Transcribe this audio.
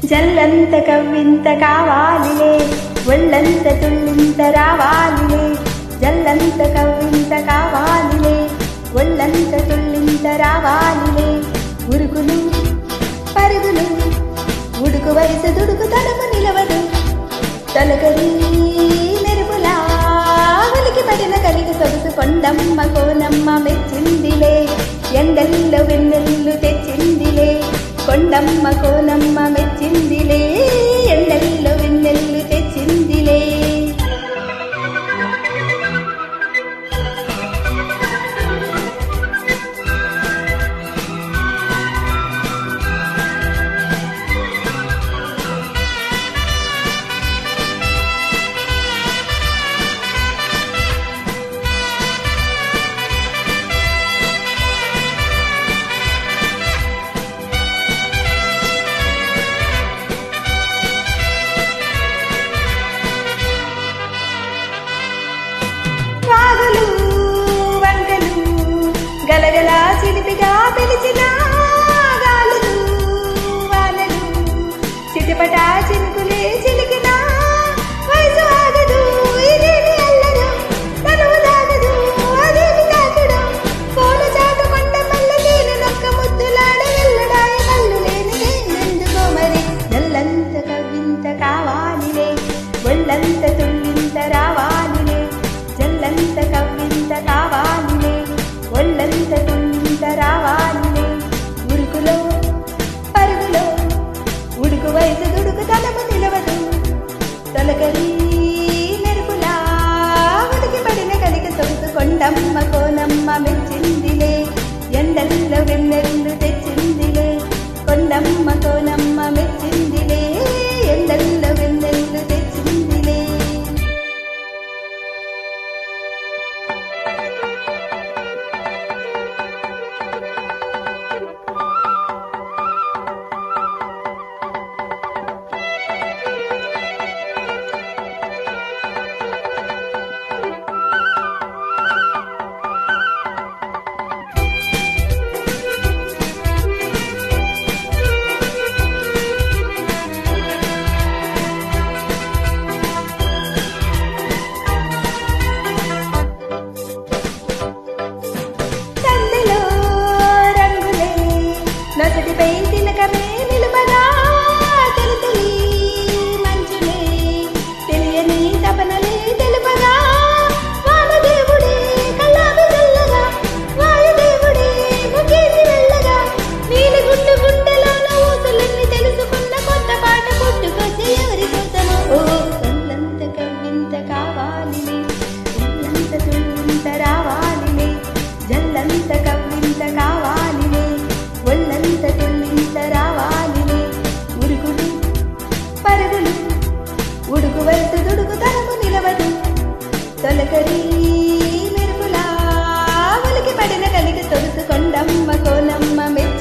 జల్లంత కవ్వింత కావాలిలే, ఒళ్ళంత తుళ్ళింత రావాలిలే. జల్లంత కవ్వింత కావాలిలే, ఒళ్ళంత తుళ్ళింత రావాలిలే. ఉరుకులు పరుగులు ఉడుకు వయసు దుడుకు తనము నిలవదు. తొలగరి మెరుపులా ఉలికి పడిన కలిగి సొగసు కొండమ్మ కోనమ్మ మెచ్చిందిలే. ఎండల్లో వెన్నెల్లు తెచ్చిందిలే, కొండమ్మ కోనమ్మ మెచ్చిందిలే. ఎండల్లో వెన్నెల్లు తెచ్చిందిలే. వాగులు వంకలు గలగల చిలిపిగా పిలిచిన గాలులు వానలు చిటిపట చినుకులే చిలికిన వయసు ఆగదు. ఇదేమి అల్లరు తనువు దాగదు, అదేమి తాకడం. కోల చాటు కొండ మల్ల నీళ్ళు నొక్క ముద్దులాడ వెళ్ళడాయ కళ్ళు లేని ఎందుకో మరి. జల్లంత కవ్వింత కావాలిలే, ఒళ్ళంత తుళ్ళింత రావాలిలే. జల్లంత కవ్వింత కావాలిలే, ఒళ్ళంత తుళ్ళింత రావాలిలే. ఉరుకులో పరుగులో ఉడుకు వయసు దుడుకు తనము నిలవదు. తొలగరి మెరుపులా ఉడికి పడిన కలిక సొగసు కొండమ్మ కోనమ్మ మెచ్చిందిలే. ఎండల్లో వెన్నెల్లు తెచ్చిందిలే, కొండమ్మ కోనమ్మ మెచ్చిందిలే. ఎండల్లో వెన్నెల్లు తెచ్చిందిలే. నొసటిపై తిలకమే నిలుపగా తెలుతలి మంచులే తెలియని తపనలే తెలుపగా. వామదేవుడే కళ్ళామి చల్లగా, వాయుదేవుడే ముఖేసి వెళ్ళగా. నీలి గుండు గుండెలోన ఊసులన్నీ తెలుసుకున్న కొత్త పాట పుట్టుకొచ్చే ఎవరి కోసమో. ఓ ఒళ్ళంత కవ్వింత కావాలిలే, ఒళ్ళంత తుళ్ళింత రావాలిలే. జల్లంత కవ్వింత కావాలిలే, ఒళ్ళంత తుళ్ళింత రావాలిలే. ఉరుకులు పరుగులు ఉడుకు వయసు దుడుకు తనము నిలవదు. తొలకరి మెరుపులా ఉలికి పడిన కలిగి సొగసు కొండమ్మ కోనమ్మ మెచ్చి